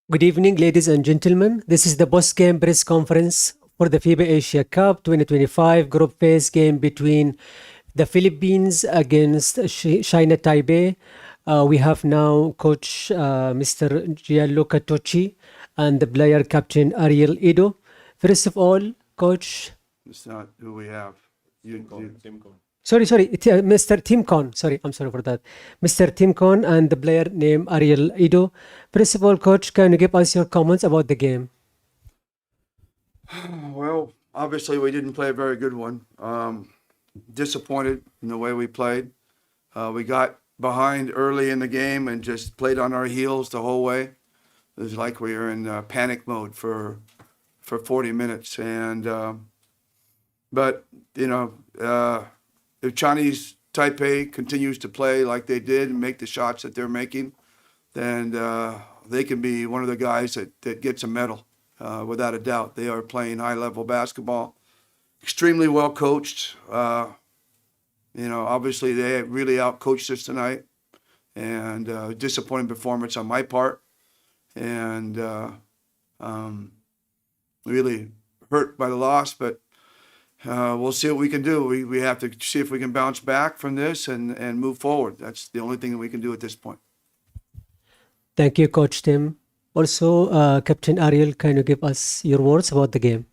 Good evening, ladies and gentlemen. This is the post-game press conference for the FIBA Asia Cup 2025 group phase game between the Philippines against China Taipei. We have now coach Mr. Gianluca Tocci and the player captain Ariel Ido. First of all, coach. It's not who we have. Sorry, Mr. Tim Con. Sorry, I'm sorry for that. Mr. Tim Con and the player named Ariel Ido. First of all, coach, can you give us your comments about the game? Well, obviously we didn't play a very good one. Disappointed in the way we played. We got behind early in the game and just played on our heels the whole way. It was like we were in panic mode for 40 minutes. But if Chinese Taipei continues to play like they did and make the shots that they're making, then they can be one of the guys that gets a medal, without a doubt. They are playing high-level basketball, extremely well coached. Obviously they really out-coached us tonight, and disappointing performance on my part, and really hurt by the loss, but we'll see what we can do. We have to see if we can bounce back from this and move forward. That's the only thing that we can do at this point. Thank you, Coach Tim. Also, Captain Ariel, can you give us your words about the game?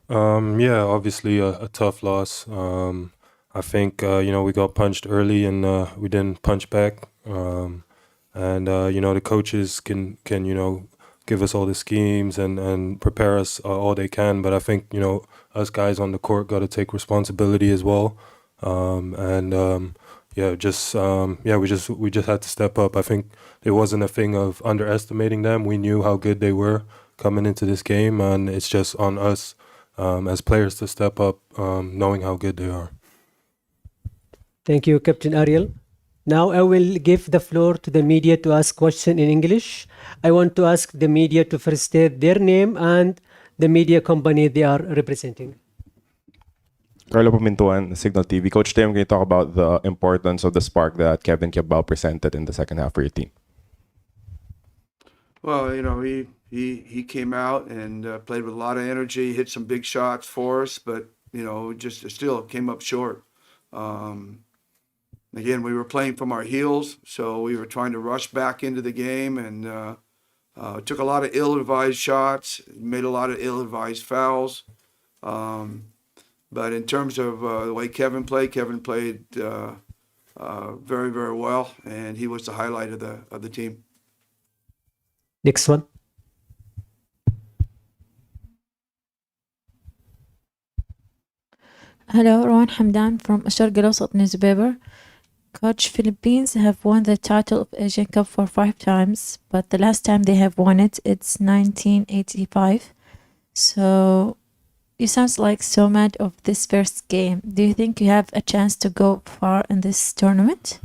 Yeah, obviously a tough loss. I think, we got punched early and we didn't punch back. The coaches can give us all the schemes and prepare us all they can. But I think, us guys on the court got to take responsibility as well. We just had to step up. I think it wasn't a thing of underestimating them. We knew how good they were coming into this game, and it's just on us as players to step up, knowing how good they are. Thank you, Captain Ariel. Now I will give the floor to the media to ask questions in English. I want to ask the media to first state their name and the media company they are representing. Carlo Pimentuan, Signal TV. Coach Tim, can you talk about the importance of the spark that Kevin Cabal presented in the second half for your team? Well, he came out and played with a lot of energy, hit some big shots for us, but just still came up short. Again, we were playing from our heels, so we were trying to rush back into the game and took a lot of ill-advised shots, made a lot of ill-advised fouls. But in terms of the way Kevin played very, very well, and he was the highlight of the team. Next one. Hello, Rowan Hamdan from الشرق الأوسط newspaper. Coach, Philippines have won the title of Asian Cup for 5 times, but the last time they have won it's 1985. So you sound like so mad of this first game. Do you think you have a chance to go far in this tournament?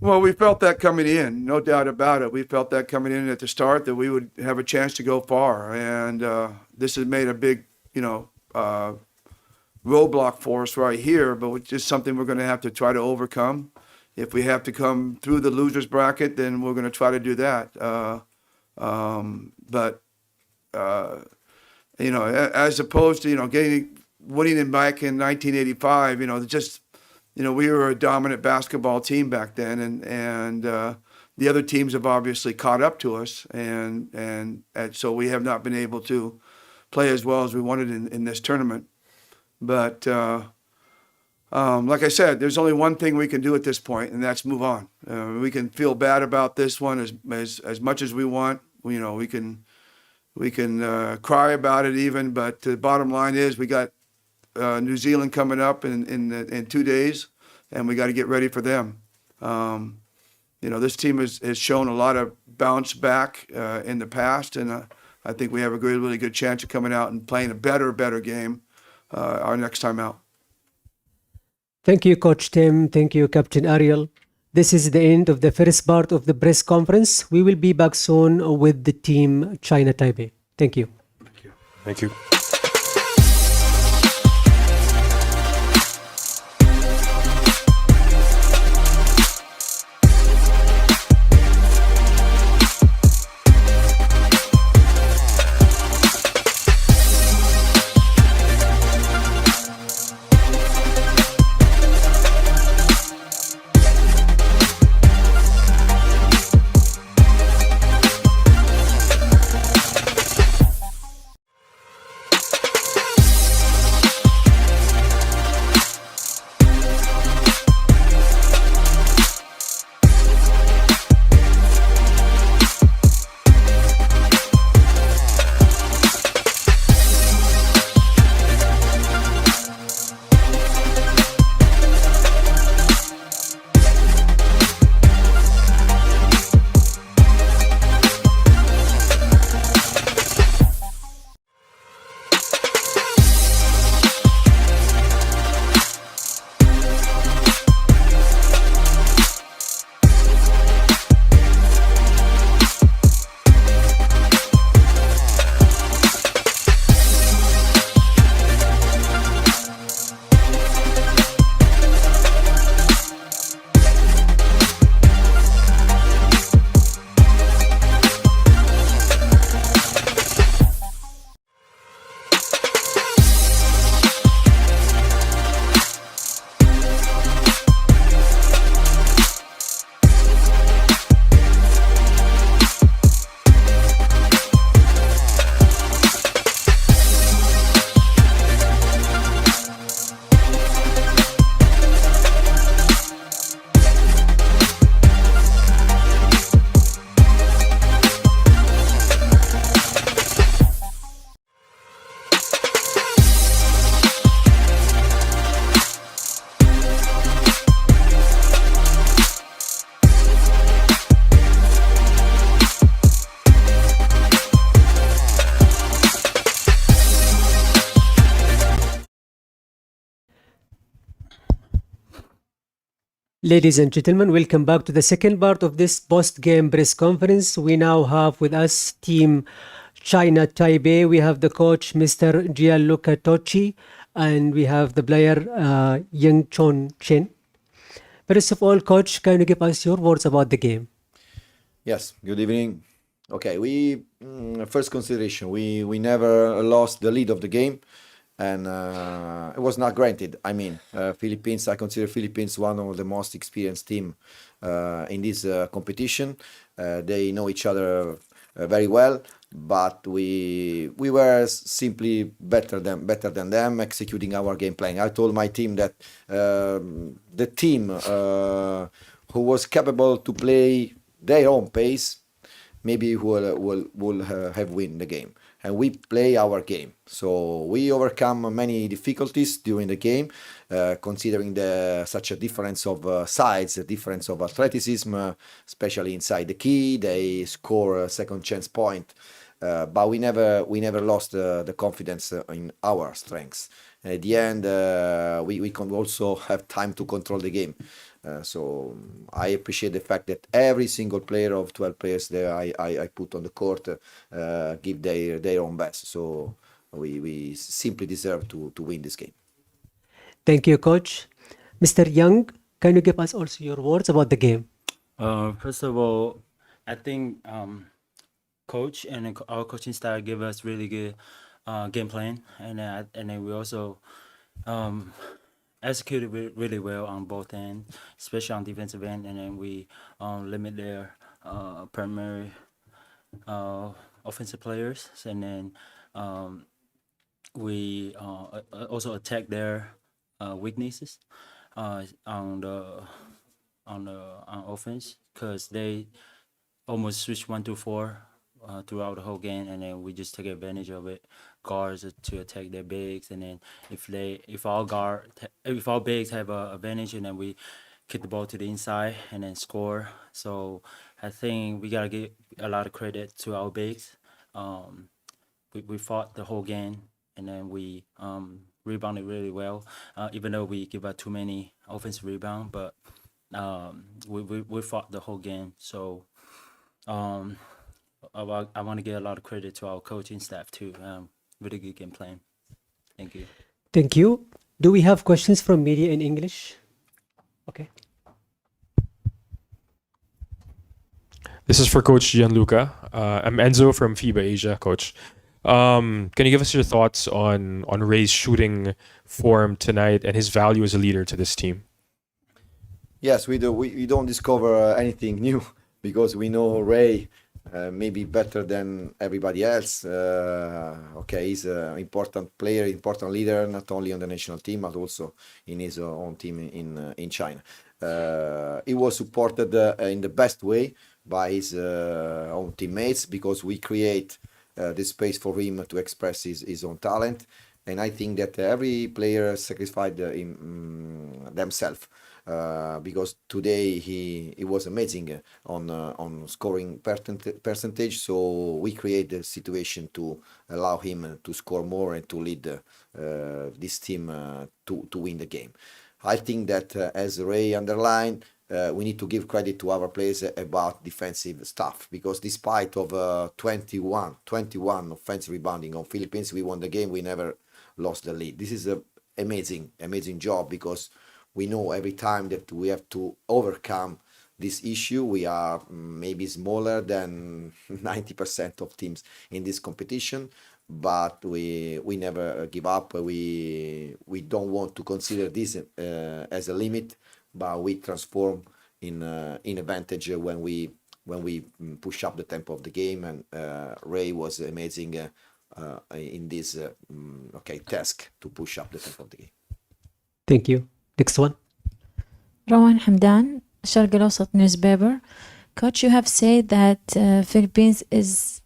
Well, we felt that coming in, no doubt about it. We felt that coming in at the start that we would have a chance to go far, and this has made a big, roadblock for us right here, but it's just something we're going to have to try to overcome. If we have to come through the losers bracket, then we're going to try to do that. As opposed to winning it back in 1985, we were a dominant basketball team back then, and the other teams have obviously caught up to us, and so we have not been able to play as well as we wanted in this tournament. But like I said, there's only one thing we can do at this point, and that's move on. We can feel bad about this one as much as we want. We can cry about it even, but the bottom line is we got New Zealand coming up in 2 days, and we got to get ready for them. This team has shown a lot of bounce back in the past, and I think we have a really good chance of coming out and playing a better game our next time out. Thank you, Coach Tim. Thank you, Captain Ariel. This is the end of the first part of the press conference. We will be back soon with the team China Taipei. Thank you. Thank you. Ladies and gentlemen, welcome back to the second part of this post-game press conference. We now have with us team China Taipei. We have the coach, Mr. Gianluca Tocci, and we have the player, Yang Chon Chen. First of all, coach, can you give us your words about the game? Yes, good evening. Okay, first consideration, we never lost the lead of the game, and it was not granted. I mean, Philippines, I consider Philippines one of the most experienced team in this competition. They know each other very well, but we were simply better than them, executing our game plan. I told my team that the team who was capable to play their own pace, maybe will have win the game. And we play our game. So we overcome many difficulties during the game, considering such a difference of sides, a difference of athleticism, especially inside the key. They score a second chance point, but we never lost the confidence in our strengths. And at the end, we can also have time to control the game. So I appreciate the fact that every single player of 12 players there I put on the court give their own best. So we simply deserve to win this game. Thank you, coach. Mr. Young, can you give us also your words about the game? First of all, I think coach and our coaching staff give us really good game plan, and then we also executed really well on both ends, especially on defensive end, and then we limit their primary offensive players, and then we also attack their weaknesses on offense, because they almost switch 1-4 throughout the whole game, and then we just take advantage of it. Guards to attack their bigs, and then if our bigs have an advantage, and then we kick the ball to the inside and then score. So I think we gotta give a lot of credit to our bigs. We fought the whole game, and then we rebounded really well, even though we give out too many offensive rebound, but we fought the whole game. So I want to give a lot of credit to our coaching staff too. Really good game plan. Thank you. Thank you. Do we have questions from media in English? Okay. This is for Coach Gianluca. I'm Enzo from FIBA Asia, Coach. Can you give us your thoughts on Ray's shooting form tonight and his value as a leader to this team? Yes, we do. We don't discover anything new, because we know Ray maybe better than everybody else. Okay, he's an important player, important leader, not only on the national team, but also in his own team in China. He was supported in the best way by his own teammates, because we create the space for him to express his own talent. And I think that every player sacrificed themselves. Because today he was amazing on scoring percentage, so we create the situation to allow him to score more and to lead this team to win the game. I think that as Ray underlined, we need to give credit to our players about defensive stuff, because despite of 21 offensive rebounding on Philippines, we won the game. We never lost the lead. This is an amazing job, because we know every time that we have to overcome this issue. We are maybe smaller than 90% of teams in this competition, but we never give up. We don't want to consider this as a limit, but we transform in advantage when we push up the tempo of the game. And Ray was amazing in this task to push up the tempo of the game. Thank you. Next one. روان حمدان, الشرق الأوسط newspaper. Coach, you have said that Philippines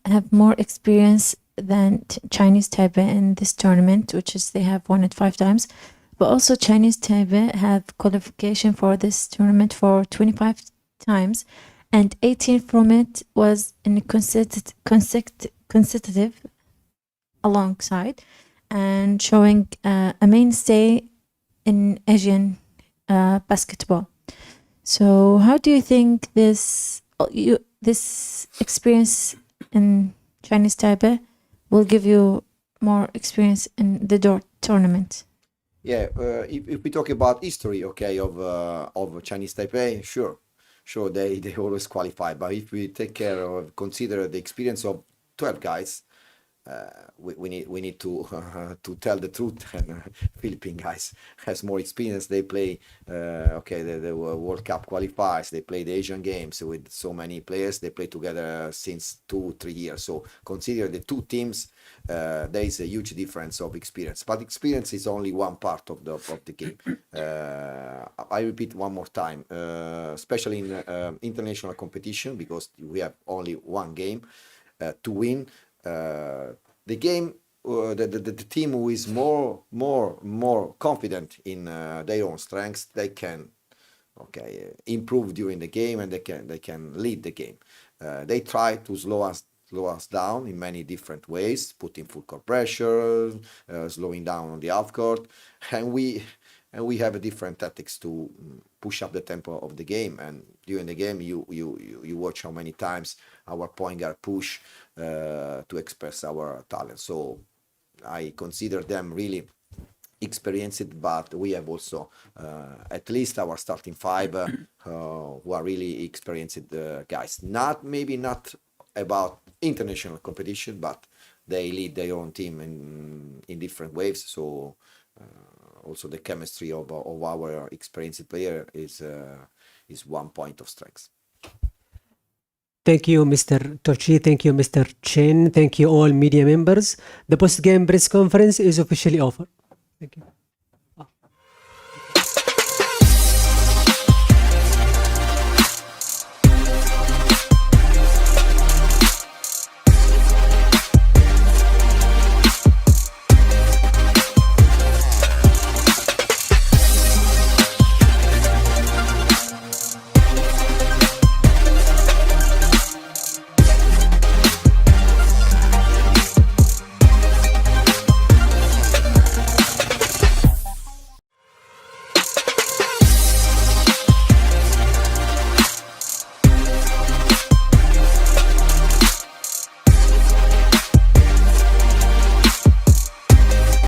have more experience than Chinese Taipei in this tournament, which is they have won it 5 times. But also Chinese Taipei have qualification for this tournament for 25 times, and 18 from it was in consecutive alongside, and showing a mainstay in Asian basketball. So how do you think this experience in Chinese Taipei will give you more experience in the tournament? Yeah, if we talk about history, okay, of Chinese Taipei, sure, they always qualify. But if we take care of consider the experience of 12 guys, we need to tell the truth. And Philippine guys has more experience. They play the World Cup qualifiers. They play the Asian Games with so many players. They play together since 2-3 years. So consider the two teams. There is a huge difference of experience. But experience is only one part of the game. I repeat one more time, especially in international competition, because we have only one game to win. The game, the team who is more confident in their own strengths, they can improve during the game, and they can lead the game. They try to slow us down in many different ways, putting full court pressure, slowing down on the half court, and we have a different tactics to push up the tempo of the game. And during the game, you watch how many times our point guard push to express our talent. So I consider them really experienced, but we have also at least our starting five who are really experienced guys. Maybe not about international competition, but they lead their own team in different ways. So also the chemistry of our experienced player is one point of strength. Thank you, Mr. Tochi. Thank you, Mr. Chen. Thank you, all media members. The post-game press conference is officially over. Thank you.